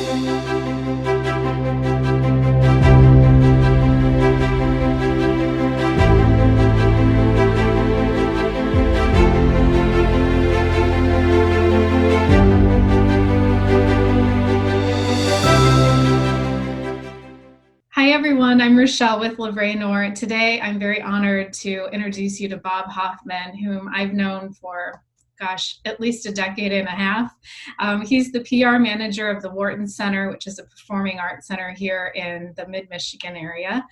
Hi everyone, I'm Rochelle with Vrai. Today I'm very honored to introduce you to Bob Hoffman, whom I've known for, at least a decade and a half. He's the PR manager of the Wharton Center, which is a performing arts center here in the mid-Michigan area.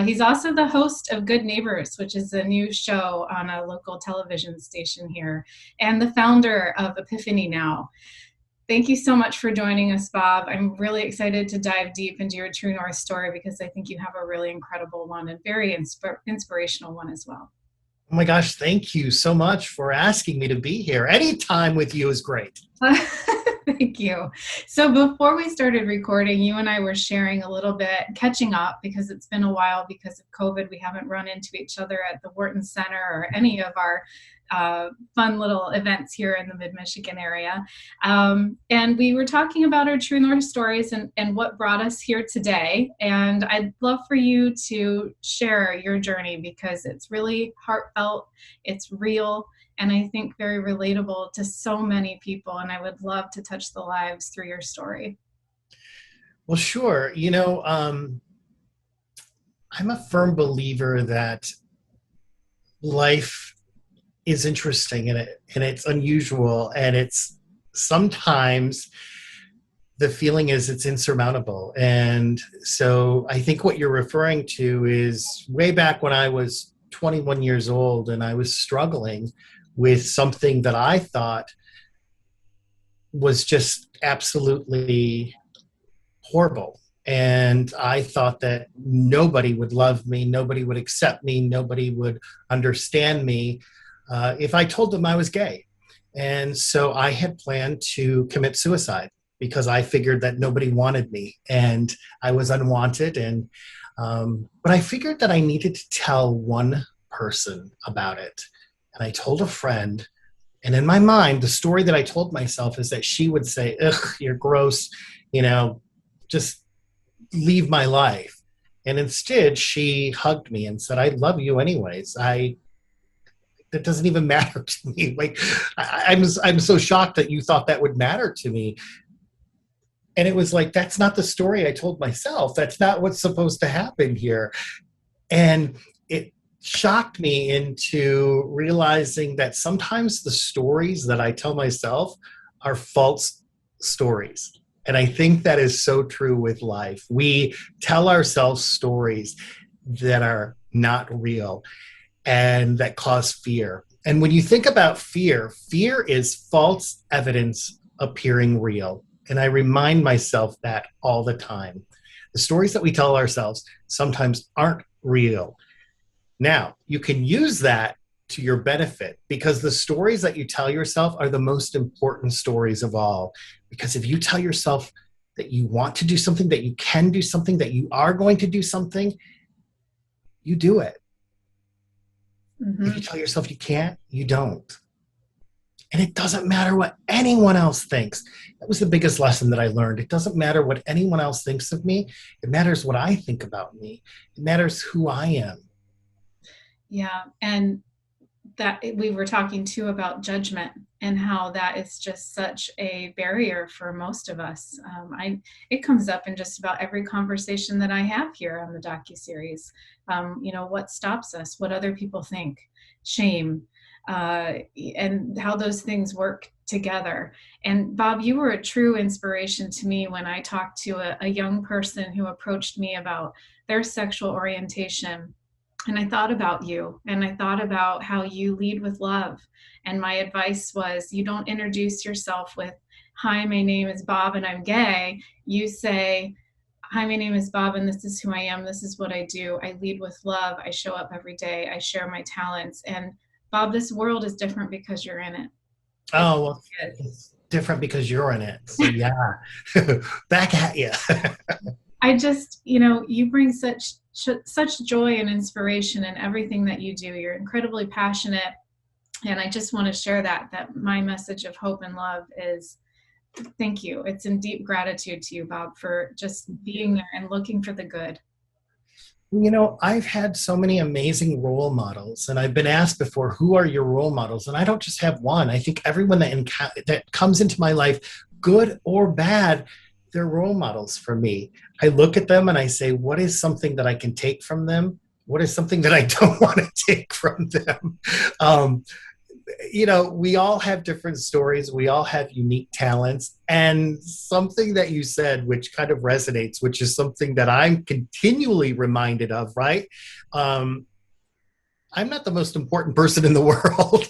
He's also the host of Good Neighbors, which is a new show on a local television station here, and the founder of Epiphany Now. Thank you so much for joining us, Bob. I'm really excited to dive deep into your True North story because I think you have a really incredible one and very inspirational one as well. Oh my gosh, thank you so much for asking me to be here. Any time with you is great. Thank you. So before we started recording, you and I were sharing a little bit, catching up, because it's been a while because of COVID. We haven't run into each other at the Wharton Center or any of our fun little events here in the mid-Michigan area. And we were talking about our True North stories and what brought us here today. And I'd love for you to share your journey because it's really heartfelt, it's real, and I think very relatable to so many people. And I would love to touch the lives through your story. Well, sure. I'm a firm believer that life is interesting and it's unusual, and it's sometimes the feeling is it's insurmountable. And so I think what you're referring to is way back when I was 21 years old and I was struggling with something that I thought was just absolutely horrible. And I thought that nobody would love me, nobody would accept me, nobody would understand me if I told them I was gay. And so I had planned to commit suicide because I figured that nobody wanted me and I was unwanted. And but I figured that I needed to tell one person about it. And I told a friend, and in my mind, the story that I told myself is that she would say, "Ugh, you're gross, just leave my life." And instead, she hugged me and said, "I love you anyways. That doesn't even matter to me." Like, I'm so shocked that you thought that would matter to me. And it was like, that's not the story I told myself. That's not what's supposed to happen here. And it shocked me into realizing that sometimes the stories that I tell myself are false stories. And I think that is so true with life. We tell ourselves stories that are not real and that cause fear. And when you think about fear, fear is false evidence appearing real. And I remind myself that all the time. The stories that we tell ourselves sometimes aren't real. Now, you can use that to your benefit because the stories that you tell yourself are the most important stories of all. Because if you tell yourself that you want to do something, that you can do something, that you are going to do something, you do it. Mm-hmm. If you tell yourself you can't, you don't. And it doesn't matter what anyone else thinks. That was the biggest lesson that I learned. It doesn't matter what anyone else thinks of me. It matters what I think about me. It matters who I am. Yeah, and that we were talking too about judgment and how that is just such a barrier for most of us. It comes up in just about every conversation that I have here on the Docuseries. What stops us, what other people think, shame, and how those things work together. And Bob, you were a true inspiration to me when I talked to a young person who approached me about their sexual orientation. And I thought about you, and I thought about how you lead with love. And my advice was, you don't introduce yourself with, "Hi, my name is Bob and I'm gay." You say, "Hi, my name is Bob and this is who I am. This is what I do. I lead with love. I show up every day. I share my talents." And Bob, this world is different because you're in it. Oh, well, it's different because you're in it. So yeah, back at you. I just, you bring such joy and inspiration in everything that you do. You're incredibly passionate. And I just want to share that my message of hope and love is Thank you. It's in deep gratitude to you, Bob, for just being there and looking for the good. I've had so many amazing role models, and I've been asked before, who are your role models? And I don't just have one. I think everyone that comes into my life, good or bad, they're role models for me. I look at them and I say, what is something that I can take from them? What is something that I don't want to take from them? Um, we all have different stories. We all have unique talents. And something that you said, which kind of resonates, which is something that I'm continually reminded of, right? Um, I'm not the most important person in the world.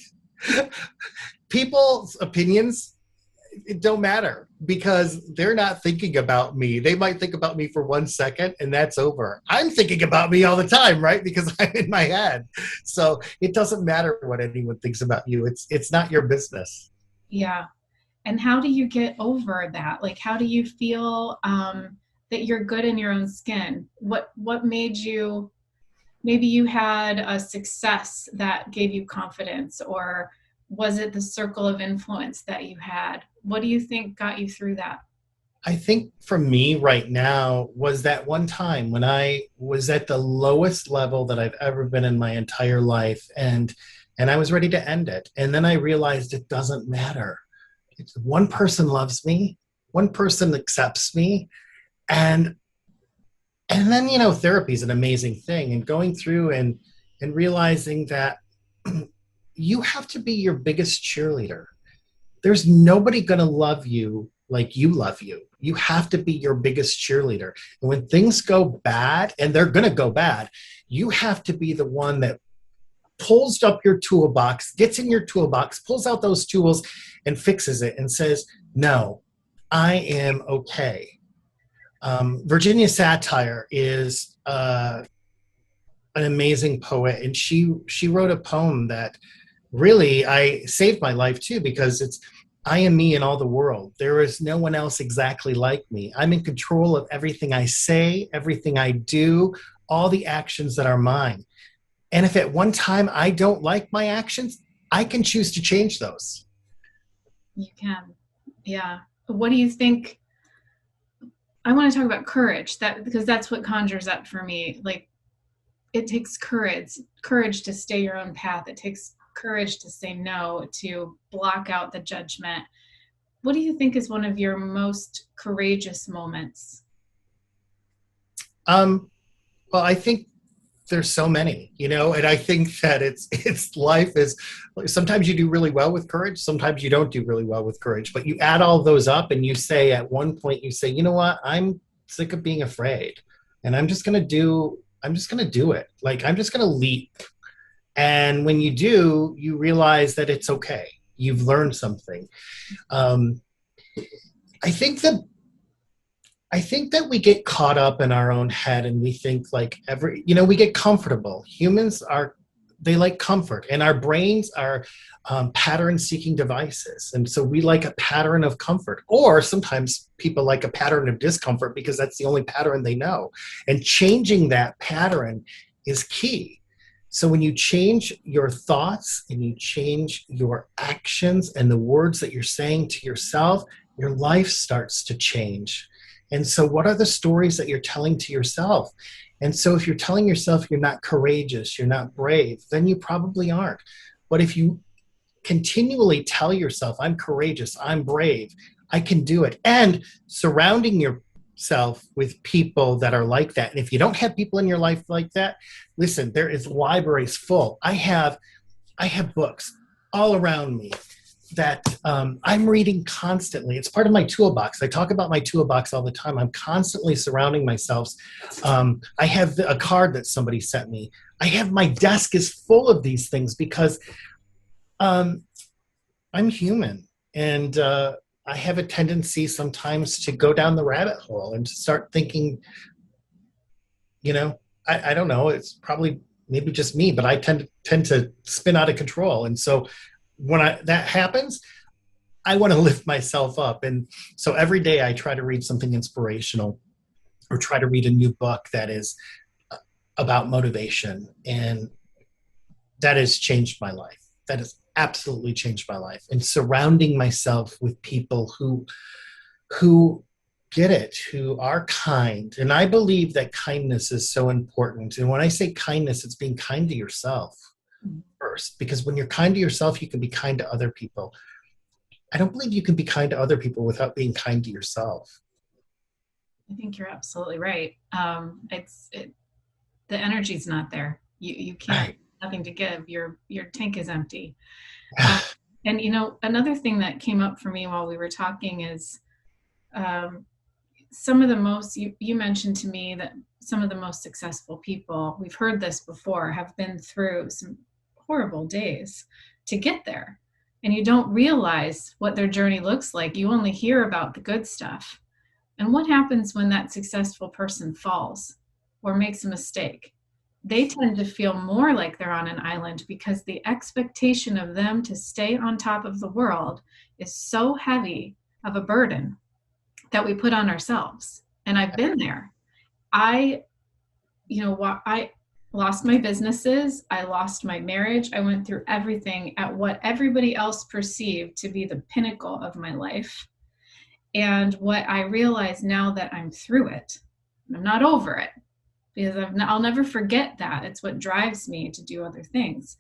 People's opinions, it don't matter because they're not thinking about me. They might think about me for 1 second and that's over. I'm thinking about me all the time, right? Because I'm in my head. So it doesn't matter what anyone thinks about you. It's not your business. Yeah. And how do you get over that? Like, how do you feel that you're good in your own skin? What made you, maybe you had a success that gave you confidence, or was it the circle of influence that you had? What do you think got you through that? I think for me right now was that one time when I was at the lowest level that I've ever been in my entire life, and I was ready to end it. And then I realized it doesn't matter. It's one person loves me, one person accepts me, and then therapy is an amazing thing, and going through and realizing that you have to be your biggest cheerleader. There's nobody going to love you like you love you. You have to be your biggest cheerleader. And when things go bad, and they're going to go bad, you have to be the one that pulls up your toolbox, gets in your toolbox, pulls out those tools and fixes it and says, no, I am okay. Virginia Satir is an amazing poet, and she wrote a poem that really I saved my life too, because it's, I am me in all the world. There is no one else exactly like me. I'm in control of everything I say, everything I do, all the actions that are mine. And if at one time I don't like my actions, I can choose to change those. You can. Yeah. What do you think? I want to talk about courage, that because that's what conjures up for me. Like, it takes courage to stay your own path. It takes courage to say no, to block out the judgment. What do you think is one of your most courageous moments? Um, well, I think there's so many, and I think that it's life is, sometimes you do really well with courage, sometimes you don't do really well with courage, but you add all those up and you say, at one point you say, you know what, I'm sick of being afraid, and I'm just going to do it. Like, I'm just going to leap. And when you do, you realize that it's okay. You've learned something. um, I think that we get caught up in our own head, and we think like we get comfortable. Humans are, they like comfort, and our brains are pattern seeking devices. And so we like a pattern of comfort, or sometimes people like a pattern of discomfort because that's the only pattern they know. And changing that pattern is key. So when you change your thoughts and you change your actions and the words that you're saying to yourself, your life starts to change. And so what are the stories that you're telling to yourself? And so if you're telling yourself you're not courageous, you're not brave, then you probably aren't. But if you continually tell yourself, I'm courageous, I'm brave, I can do it, and surrounding yourself with people that are like that. And if you don't have people in your life like that, listen, there is libraries full. I have books all around me that I'm reading constantly. It's part of my toolbox. I talk about my toolbox all the time. I'm constantly surrounding myself. I have a card that somebody sent me. I have, my desk is full of these things because I'm human, and I have a tendency sometimes to go down the rabbit hole and to start thinking, I don't know, it's probably maybe just me, but I tend to spin out of control. And so when that happens, I want to lift myself up. And so every day I try to read something inspirational, or try to read a new book that is about motivation. And that has changed my life. That is absolutely changed my life. And surrounding myself with people who get it, who are kind. And I believe that kindness is so important. And when I say kindness, it's being kind to yourself first, because when you're kind to yourself, you can be kind to other people. I don't believe you can be kind to other people without being kind to yourself. I think you're absolutely right. The energy's not there. You can't, Right. nothing to give. Your tank is empty. Yeah. And another thing that came up for me while we were talking is um, some of the most, you mentioned to me that some of the most successful people, we've heard this before, have been through some horrible days to get there. And you don't realize what their journey looks like. You only hear about the good stuff. And what happens when that successful person falls or makes a mistake? They tend to feel more like they're on an island because the expectation of them to stay on top of the world is so heavy of a burden that we put on ourselves. And I've been there. I, I lost my businesses. I lost my marriage. I went through everything at what everybody else perceived to be the pinnacle of my life. And what I realize now that I'm through it, I'm not over it, because I'll never forget that. It's what drives me to do other things.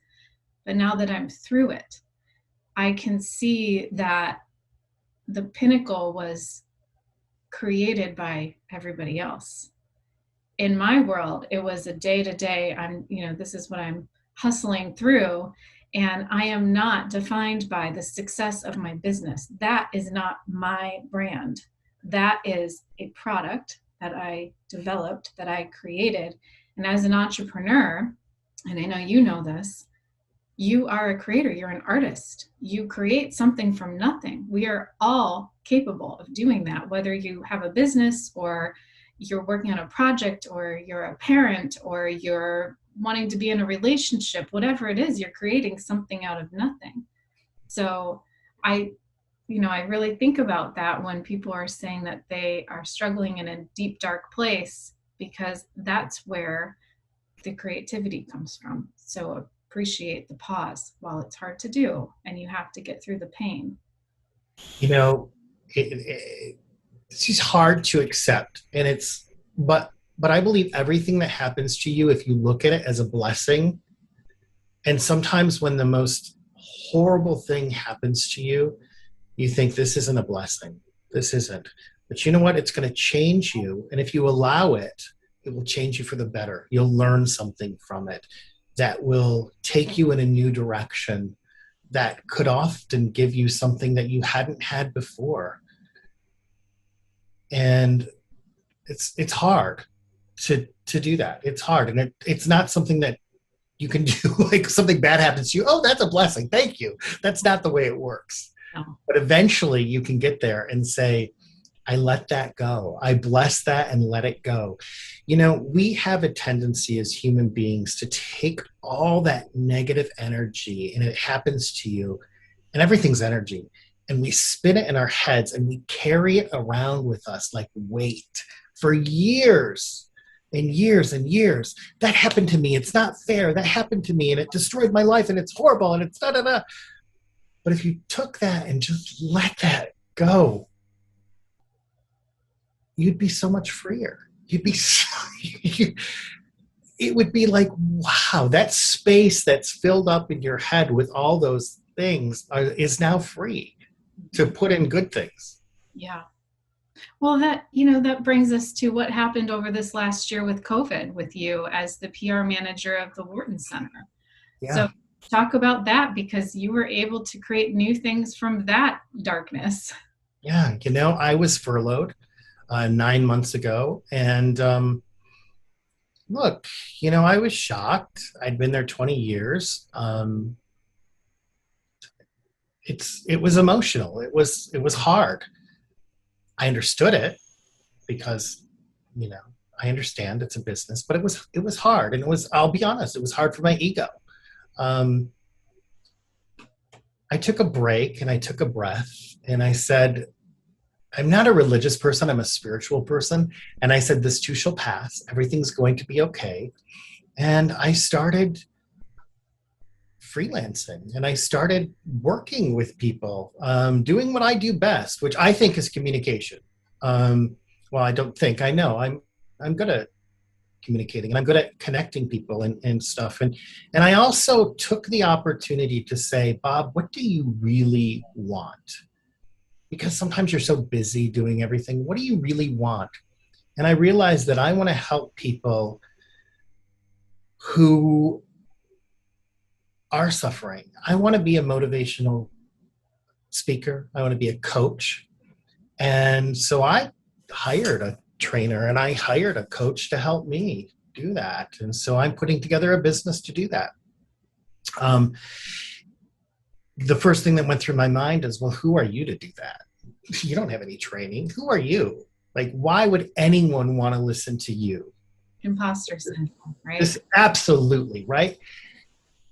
But now that I'm through it, I can see that the pinnacle was created by everybody else. In my world, it was a day to day. This is what I'm hustling through. And I am not defined by the success of my business. That is not my brand. That is a product that I developed, that I created. And as an entrepreneur, and I know you know this, you are a creator, you're an artist. You create something from nothing. We are all capable of doing that, whether you have a business or you're working on a project or you're a parent or you're wanting to be in a relationship, whatever it is, you're creating something out of nothing. So I really think about that when people are saying that they are struggling in a deep, dark place, because that's where the creativity comes from. So appreciate the pause while it's hard to do and you have to get through the pain. You know, it's just hard to accept. But I believe everything that happens to you, if you look at it as a blessing, and sometimes when the most horrible thing happens to you, you think this isn't a blessing. This isn't. But you know what? It's going to change you. And if you allow it, it will change you for the better. You'll learn something from it that will take you in a new direction that could often give you something that you hadn't had before. And it's hard to do that. It's hard. And it's not something that you can do. Like something bad happens to you. Oh, that's a blessing. Thank you. That's not the way it works. No. But eventually you can get there and say, I let that go. I bless that and let it go. We have a tendency as human beings to take all that negative energy, and it happens to you, and everything's energy, and we spin it in our heads and we carry it around with us like weight for years and years and years. That happened to me. It's not fair. That happened to me and it destroyed my life and it's horrible and it's da da da. But if you took that and just let that go, you'd be so much freer. It would be like, wow, that space that's filled up in your head with all those things is now free to put in good things. Yeah. Well, that brings us to what happened over this last year with COVID with you as the PR manager of the Wharton Center. Yeah. So talk about that, because you were able to create new things from that darkness. Yeah. I was furloughed 9 months ago. And look, I was shocked. I'd been there 20 years. It was emotional. It was hard. I understood it because, I understand it's a business, but it was hard. And I'll be honest, it was hard for my ego. I took a break and I took a breath and I said, I'm not a religious person. I'm a spiritual person. And I said, this too shall pass. Everything's going to be okay. And I started freelancing and I started working with people, doing what I do best, which I think is communication. Well, I don't think, I know I'm good at communicating and I'm good at connecting people and stuff. And I also took the opportunity to say, Bob, what do you really want? Because sometimes you're so busy doing everything. What do you really want? And I realized that I want to help people who are suffering. I want to be a motivational speaker. I want to be a coach. And so I hired a trainer and I hired a coach to help me do that. And so I'm putting together a business to do that. The first thing that went through my mind is, well, who are you to do that? You don't have any training. Who are you? Like, why would anyone want to listen to you? Imposter syndrome, right? Absolutely, right?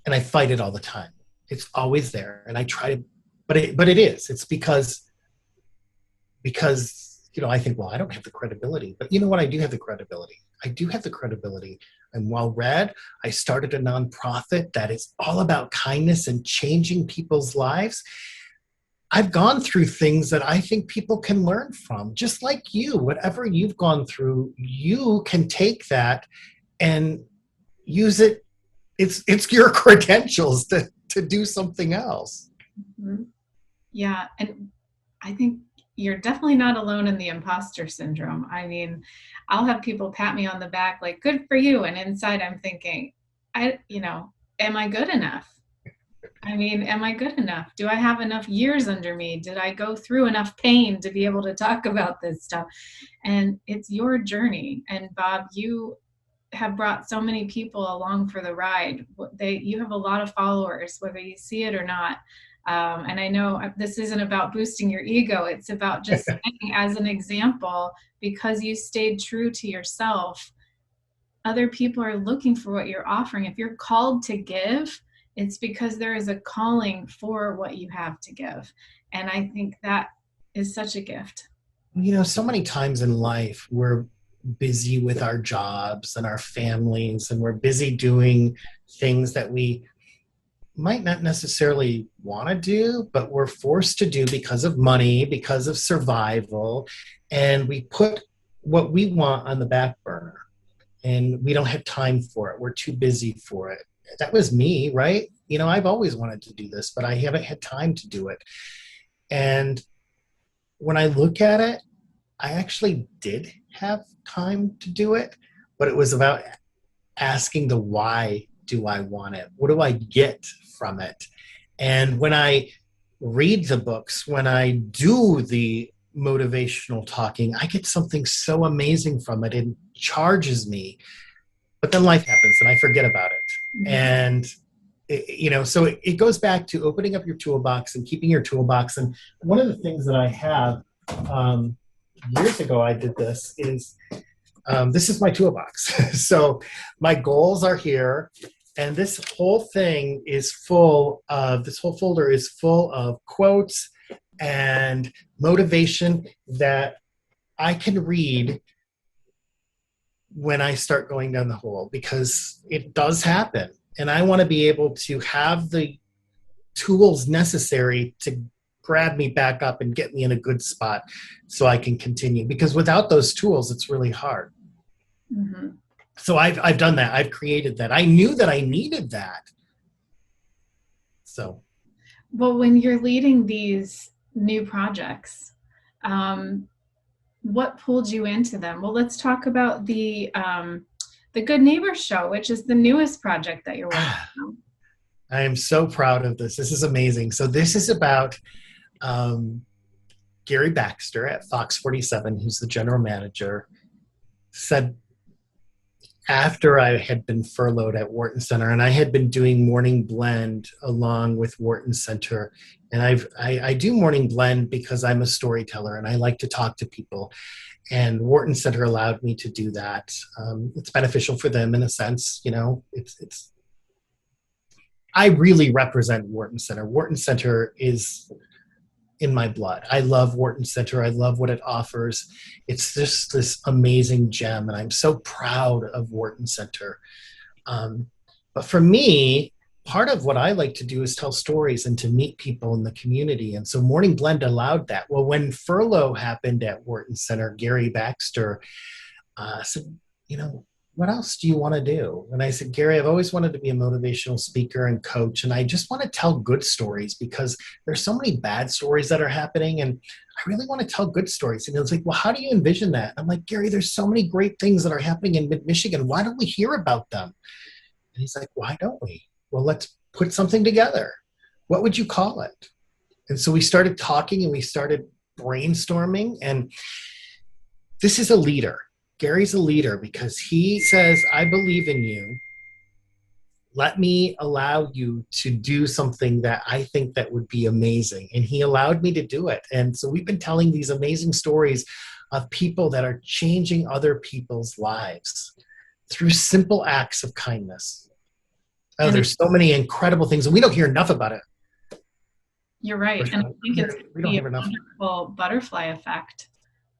And I fight it all the time. It's always there. And I try to, but it is. It's because, I think, well, I don't have the credibility. But you know what? I do have the credibility. I do have the credibility. I'm well read. I started a nonprofit that is all about kindness and changing people's lives. I've gone through things that I think people can learn from, just like you. Whatever you've gone through, you can take that and use it. It's your credentials to do something else. Mm-hmm. Yeah. And I think you're definitely not alone in the imposter syndrome. I mean, I'll have people pat me on the back like, good for you. And inside I'm thinking, am I good enough? I mean, am I good enough? Do I have enough years under me? Did I go through enough pain to be able to talk about this stuff? And it's your journey. And Bob, you have brought so many people along for the ride. You have a lot of followers, whether you see it or not. And I know this isn't about boosting your ego. It's about just saying, as an example, because you stayed true to yourself, other people are looking for what you're offering. If you're called to give, it's because there is a calling for what you have to give. And I think that is such a gift. So many times in life, we're busy with our jobs and our families, and we're busy doing things that we might not necessarily want to do, but we're forced to do because of money, because of survival. And we put what we want on the back burner and we don't have time for it. We're too busy for it. That was me, right? I've always wanted to do this, but I haven't had time to do it. And when I look at it, I actually did have time to do it, but it was about asking the why do I want it? What do I get from it? And when I read the books, when I do the motivational talking, I get something so amazing from it. It charges me. But then life happens and I forget about it. Mm-hmm. And so it goes back to opening up your toolbox and keeping your toolbox. And one of the things that I have, years ago I did this, is this is my toolbox. So my goals are here. And this whole folder is full of quotes and motivation that I can read when I start going down the hole, because it does happen. And I want to be able to have the tools necessary to grab me back up and get me in a good spot so I can continue. Because without those tools, it's really hard. Mm-hmm. So I've done that. I've created that. I knew that I needed that. So. Well, when you're leading these new projects, what pulled you into them? Well, let's talk about the Good Neighbors Show, which is the newest project that you're working on. I am so proud of this. This is amazing. So this is about Gary Baxter at Fox 47, who's the general manager, said, after I had been furloughed at Wharton Center, and I had been doing Morning Blend along with Wharton Center, and I do Morning Blend because I'm a storyteller and I like to talk to people, and Wharton Center allowed me to do that. It's beneficial for them in a sense, it's I really represent Wharton Center. Wharton Center is in my blood. I love Wharton Center. I love what it offers. It's just this amazing gem, and I'm so proud of Wharton Center. But for me, part of what I like to do is tell stories and to meet people in the community. And so Morning Blend allowed that. Well, when furlough happened at Wharton Center, Gary Baxter said, what else do you want to do? And I said, Gary, I've always wanted to be a motivational speaker and coach. And I just want to tell good stories because there's so many bad stories that are happening. And I really want to tell good stories. And he was like, well, how do you envision that? I'm like, Gary, there's so many great things that are happening in mid-Michigan. Why don't we hear about them? And he's like, why don't we? Well, let's put something together. What would you call it? And so we started talking and we started brainstorming. And this is a leader. Gary's a leader because he says, I believe in you. Let me allow you to do something that I think that would be amazing. And he allowed me to do it. And so we've been telling these amazing stories of people that are changing other people's lives through simple acts of kindness. Oh, there's so many incredible things, and we don't hear enough about it. You're right. And I think it's we don't the hear enough. wonderful butterfly effect.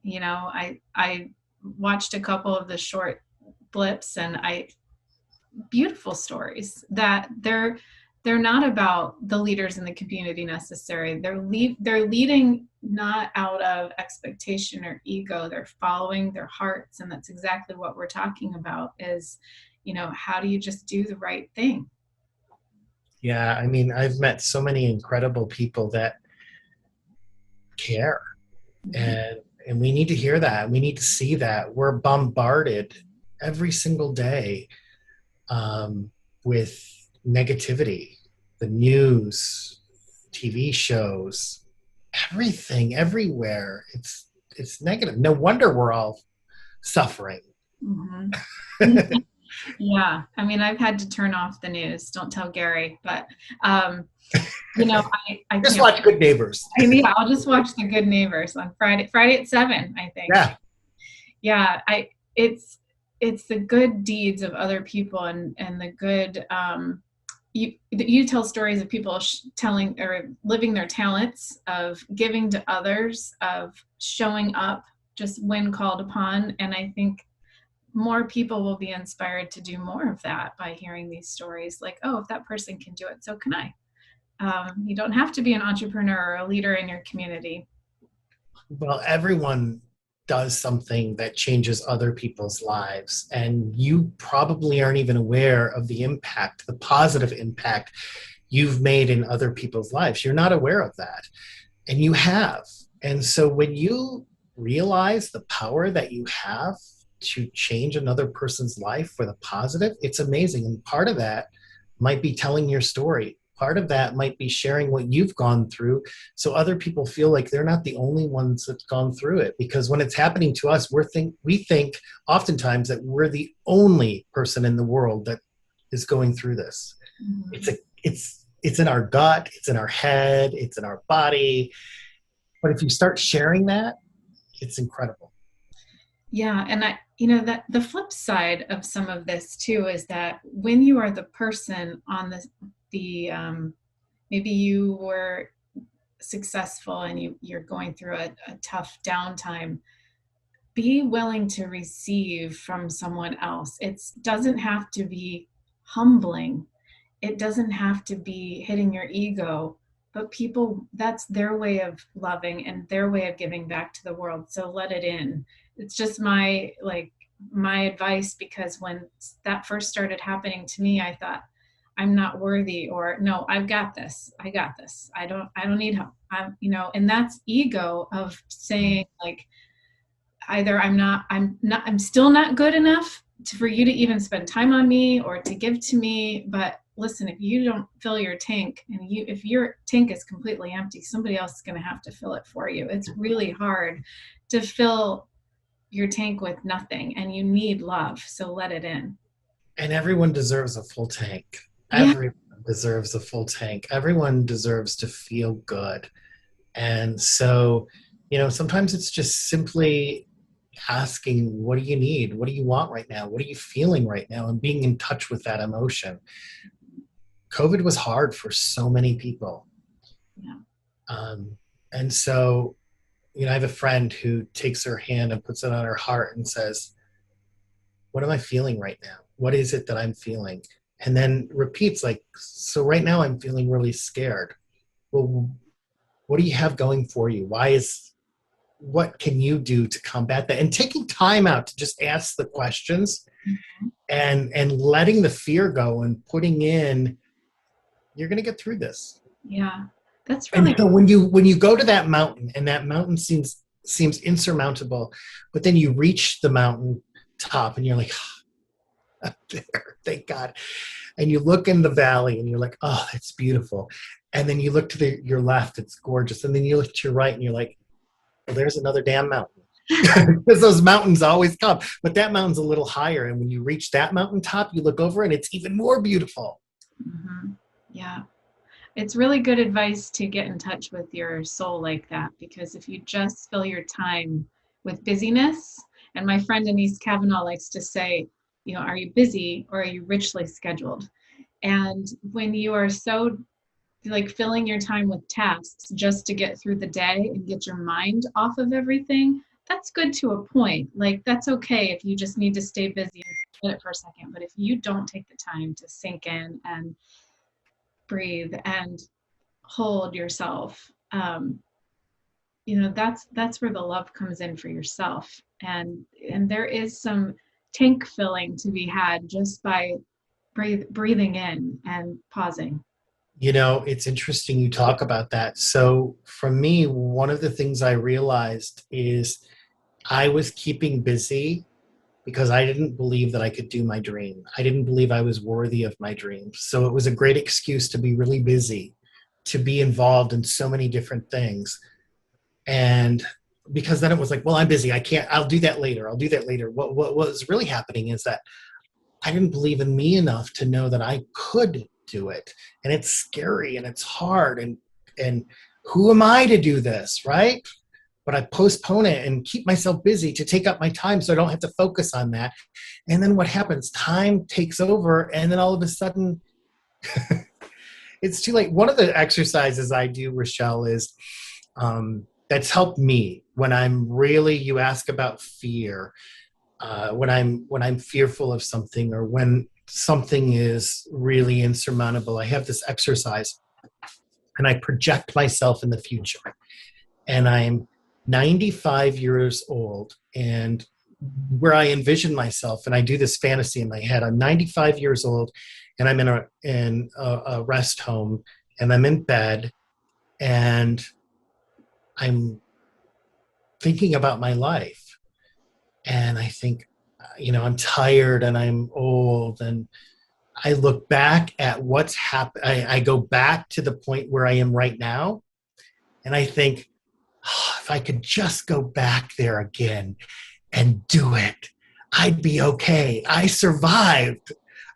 I watched a couple of the short blips and beautiful stories that they're not about the leaders in the community necessarily. They're leading not out of expectation or ego. They're following their hearts. And that's exactly what we're talking about is, how do you just do the right thing? Yeah. I mean, I've met so many incredible people that care. Mm-hmm. And we need to hear that. We need to see that. We're bombarded every single day with negativity, the news, TV shows, everything, everywhere. It's negative. No wonder we're all suffering. Mm-hmm. Yeah. I mean, I've had to turn off the news. Don't tell Gary, but I just watch Good Neighbors. I mean, I'll just watch the Good Neighbors on Friday at 7, I think. Yeah. Yeah. It's the good deeds of other people and the good, you tell stories of people telling or living their talents, of giving to others, of showing up just when called upon. And I think more people will be inspired to do more of that by hearing these stories. Like, oh, if that person can do it, so can I. You don't have to be an entrepreneur or a leader in your community. Well, everyone does something that changes other people's lives. And you probably aren't even aware of the impact, the positive impact you've made in other people's lives. You're not aware of that. And you have. And so when you realize the power that you have to change another person's life for the positive, it's amazing. And part of that might be telling your story. Part of that might be sharing what you've gone through so other people feel like they're not the only ones that's gone through it. Because when it's happening to us, we think oftentimes that we're the only person in the world that is going through this. Mm-hmm. It's in our gut, it's in our head, it's in our body. But if you start sharing that, it's incredible. Yeah. And that the flip side of some of this too is that when you are the person on the maybe you were successful and you're going through a tough downtime, be willing to receive from someone else. It doesn't have to be humbling. It doesn't have to be hitting your ego, but people, that's their way of loving and their way of giving back to the world. So let it in. It's just my advice, because when that first started happening to me, I thought, I'm not worthy, or no, I've got this. I got this. I don't need help. And that's ego of saying like, either I'm still not good enough for you to even spend time on me or to give to me. But listen, if you don't fill your tank and if your tank is completely empty, somebody else is going to have to fill it for you. It's really hard to fill your tank with nothing, and you need love. So let it in. And everyone deserves a full tank. Yeah. Everyone deserves a full tank. Everyone deserves to feel good. And so, sometimes it's just simply asking, what do you need? What do you want right now? What are you feeling right now? And being in touch with that emotion. COVID was hard for so many people. Yeah. And so, I have a friend who takes her hand and puts it on her heart and says, what am I feeling right now? What is it that I'm feeling? and then repeats like, so right now I'm feeling really scared. Well, what do you have going for you? What can you do to combat that? And taking time out to just ask the questions Mhm. and letting the fear go and putting in, you're going to get through this. Yeah, that's And really, so when you go to that mountain and that mountain seems insurmountable, but then you reach the mountain top and you're like, up there, thank God. And you look in the valley and you're like, oh, that's beautiful. And then you look to your left, it's gorgeous. And then you look to your right and you're like, well, there's another damn mountain. Because those mountains always come. But that mountain's a little higher. And when you reach that mountaintop, you look over and it's even more beautiful. mhm. Yeah. It's really good advice to get in touch with your soul like that, because if you just fill your time with busyness, and my friend Denise Kavanaugh likes to say, are you busy or are you richly scheduled? And when you are so like filling your time with tasks just to get through the day and get your mind off of everything, that's good to a point. Like, that's okay if you just need to stay busy and forget it for a second. But if you don't take the time to sink in and breathe and hold yourself, that's where the love comes in for yourself. And there is some tank filling to be had just by breathing in and pausing. It's interesting you talk about that. So for me, one of the things I realized is I was keeping busy because I didn't believe that I could do my dream. I didn't believe I was worthy of my dream. So it was a great excuse to be really busy, to be involved in so many different things. And because then it was like, well, I'm busy. I can't, I'll do that later. I'll do that later. What was really happening is that I didn't believe in me enough to know that I could do it. And it's scary and it's hard. And who am I to do this? Right. But I postpone it and keep myself busy to take up my time so I don't have to focus on that. And then what happens? Time takes over, and then all of a sudden, it's too late. One of the exercises I do, Rochelle, is that's helped me when I'm really. You ask about fear. When I'm fearful of something or when something is really insurmountable, I have this exercise, and I project myself in the future, and I'm 95 years old, and where I envision myself, and I do this fantasy in my head. I'm 95 years old, and I'm in a rest home, and I'm in bed, and I'm thinking about my life, and I think, I'm tired and I'm old, and I look back at what's happened. I go back to the point where I am right now, and I think, oh, if I could just go back there again and do it, I'd be okay. I survived.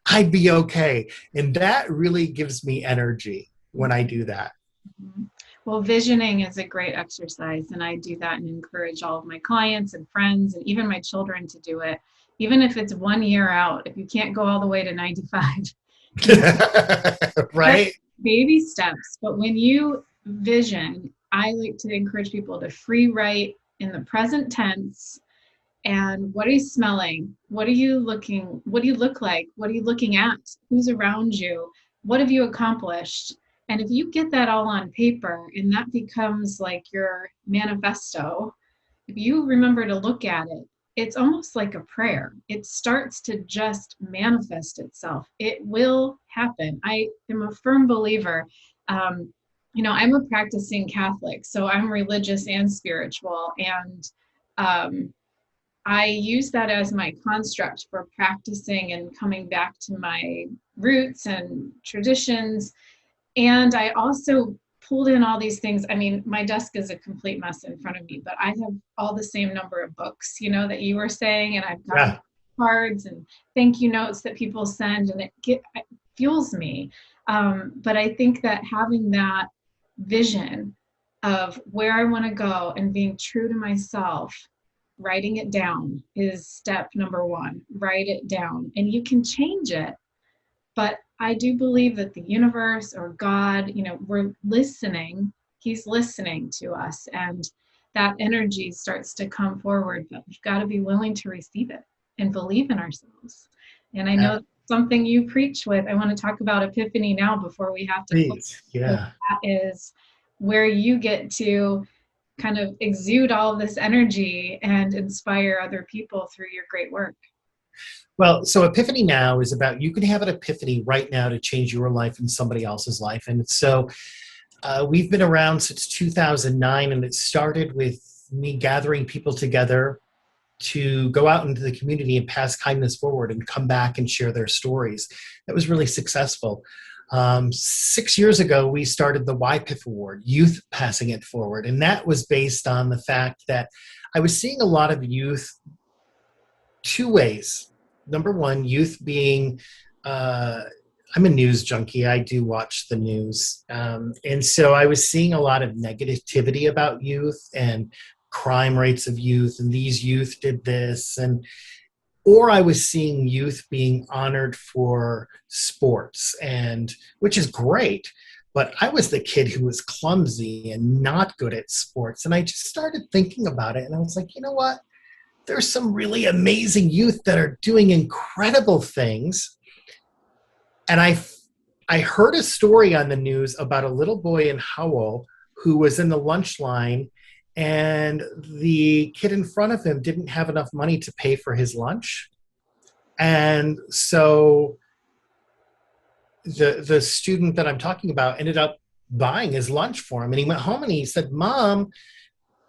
I'd be okay. And that really gives me energy when I do that. Mhm. Well, visioning is a great exercise, and I do that and encourage all of my clients and friends and even my children to do it. Even if it's 1 year out, if you can't go all the way to 95, you know, just Right? baby steps. But when you vision, I like to encourage people to free write in the present tense. And what are you smelling? What are you looking? What do you look like? What are you looking at? Who's around you? What have you accomplished? And if you get that all on paper and that becomes like your manifesto, if you remember to look at it, it's almost like a prayer. It starts to just manifest itself. It will happen. I am a firm believer. I'm a practicing Catholic, so I'm religious and spiritual. And um, I use that as my construct for practicing and coming back to my roots and traditions. And I also pulled in all these things. I mean, my desk is a complete mess in front of me, but I have all the same number of books, that you were saying, and I've got Yeah. cards and thank you notes that people send, and it fuels me. But I think that having that vision of where I want to go and being true to myself, writing it down is step number one. Write it down, and you can change it. But I do believe that the universe or God, we're listening. He's listening to us, and that energy starts to come forward. But we've got to be willing to receive it and believe in ourselves. And I Yeah. know something you preach with. I want to talk about Epiphany now before we have to close. Please. So Yeah. that is where you get to kind of exude all this energy and inspire other people through your great work. Well, so Epiphany Now is about, you can have an epiphany right now to change your life and somebody else's life. And so we've been around since 2009, and it started with me gathering people together to go out into the community and pass kindness forward and come back and share their stories. That was really successful. 6 years ago, we started the YPIF Award, Youth Passing It Forward. And that was based on the fact that I was seeing a lot of youth two ways. Number one, youth being, I'm a news junkie. I do watch the news. And so I was seeing a lot of negativity about youth and crime rates of youth, and these youth did this. Or I was seeing youth being honored for sports, and which is great. But I was the kid who was clumsy and not good at sports. And I just started thinking about it, and I was like, you know what? There's some really amazing youth that are doing incredible things. And I heard a story on the news about a little boy in Howell who was in the lunch line, and the kid in front of him didn't have enough money to pay for his lunch. And so the student that I'm talking about ended up buying his lunch for him. And he went home and he said, Mom,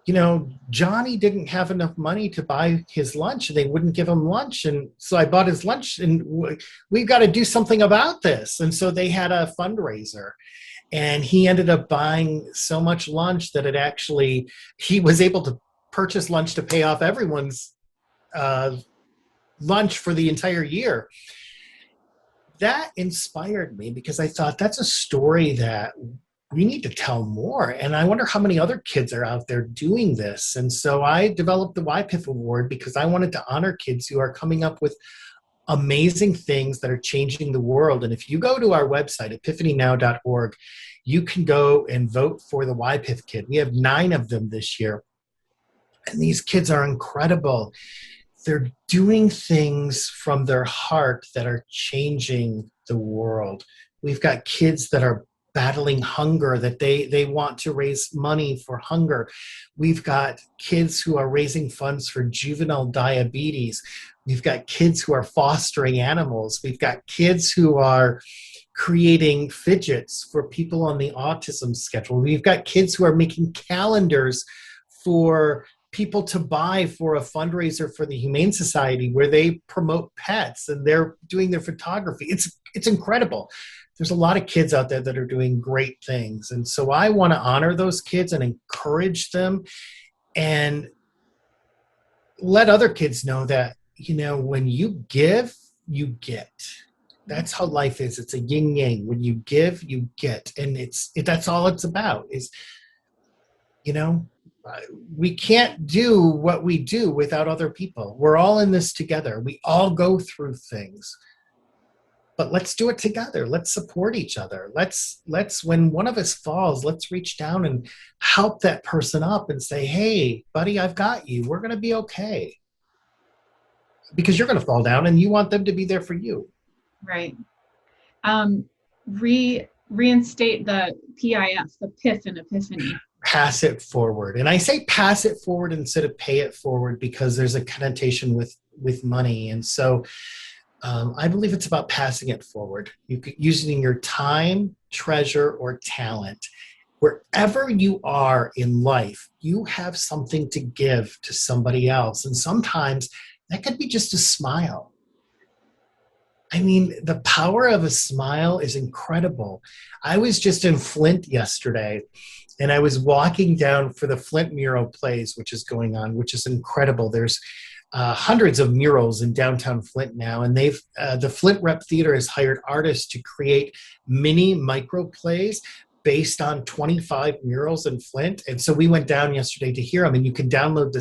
you know, Johnny didn't have enough money to buy his lunch, and they wouldn't give him lunch. And so I bought his lunch, and we've got to do something about this. And so they had a fundraiser, and he ended up buying so much lunch that he was able to purchase lunch to pay off everyone's lunch for the entire year. That inspired me because I thought that's a story that we need to tell more. And I wonder how many other kids are out there doing this. And so I developed the YPIF Award because I wanted to honor kids who are coming up with amazing things that are changing the world. And if you go to our website, epiphanynow.org, you can go and vote for the YPIF kid. We have 9 of them this year. And these kids are incredible. They're doing things from their heart that are changing the world. We've got kids that are battling hunger, that they want to raise money for hunger. We've got kids who are raising funds for juvenile diabetes. We've got kids who are fostering animals. We've got kids who are creating fidgets for people on the autism schedule. We've got kids who are making calendars for people to buy for a fundraiser for the Humane Society where they promote pets, and they're doing their photography. It's incredible. There's a lot of kids out there that are doing great things. And so I want to honor those kids and encourage them and let other kids know that, you know, when you give, you get. That's how life is. It's a yin yang. When you give, you get. And that's all it's about is, you know, we can't do what we do without other people. We're all in this together. We all go through things. But let's do it together. Let's support each other. Let's when one of us falls, let's reach down and help that person up and say, hey, buddy, I've got you. We're going to be okay. Because you're going to fall down and you want them to be there for you. Right. Reinstate the PIF, the PIF in Epiphany. Pass it forward. And I say pass it forward instead of pay it forward because there's a connotation with money. And so I believe it's about passing it forward. Using your time, treasure, or talent. Wherever you are in life, you have something to give to somebody else. And sometimes that could be just a smile. I mean, the power of a smile is incredible. I was just in Flint yesterday, and I was walking down for the Flint mural plays, which is going on, which is incredible. There's hundreds of murals in downtown Flint now, and the Flint Rep Theater has hired artists to create mini micro plays based on 25 murals in Flint. And so we went down yesterday to hear them, and you can download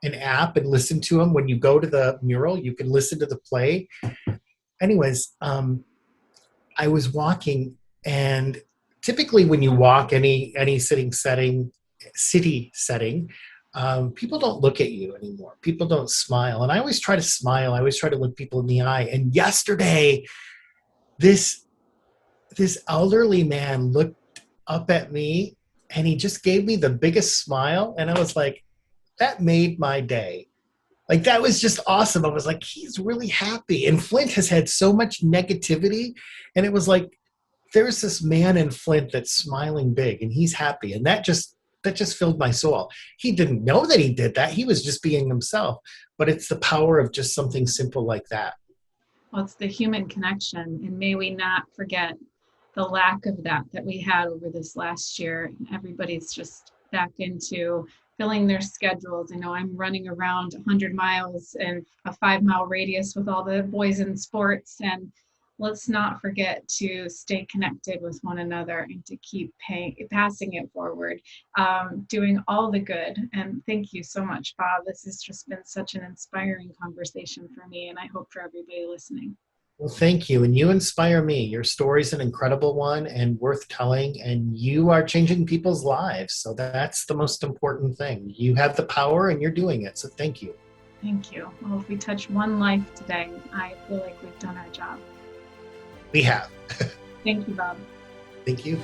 an app and listen to them. When you go to the mural, you can listen to the play. Anyways, I was walking, and typically when you walk any city setting, people don't look at you anymore. People don't smile. And I always try to smile. I always try to look people in the eye. And yesterday, this elderly man looked up at me and he just gave me the biggest smile. And I was like, that made my day. Like, that was just awesome. I was like, he's really happy. And Flint has had so much negativity. And it was like, there's this man in Flint that's smiling big and he's happy. And that just filled my soul. He didn't know that he did that. He was just being himself. But it's the power of just something simple like that. Well, it's the human connection. And may we not forget the lack of that we had over this last year. And everybody's just back into filling their schedules. I know I'm running around 100 miles and a 5-mile radius with all the boys in sports. And let's not forget to stay connected with one another and to keep passing it forward, doing all the good. And thank you so much, Bob. This has just been such an inspiring conversation for me, and I hope for everybody listening. Well, thank you. And you inspire me. Your story's an incredible one and worth telling, and you are changing people's lives. So that's the most important thing. You have the power and you're doing it. So thank you. Thank you. Well, if we touch one life today, I feel like we've done our job. We have. Thank you, Bob. Thank you.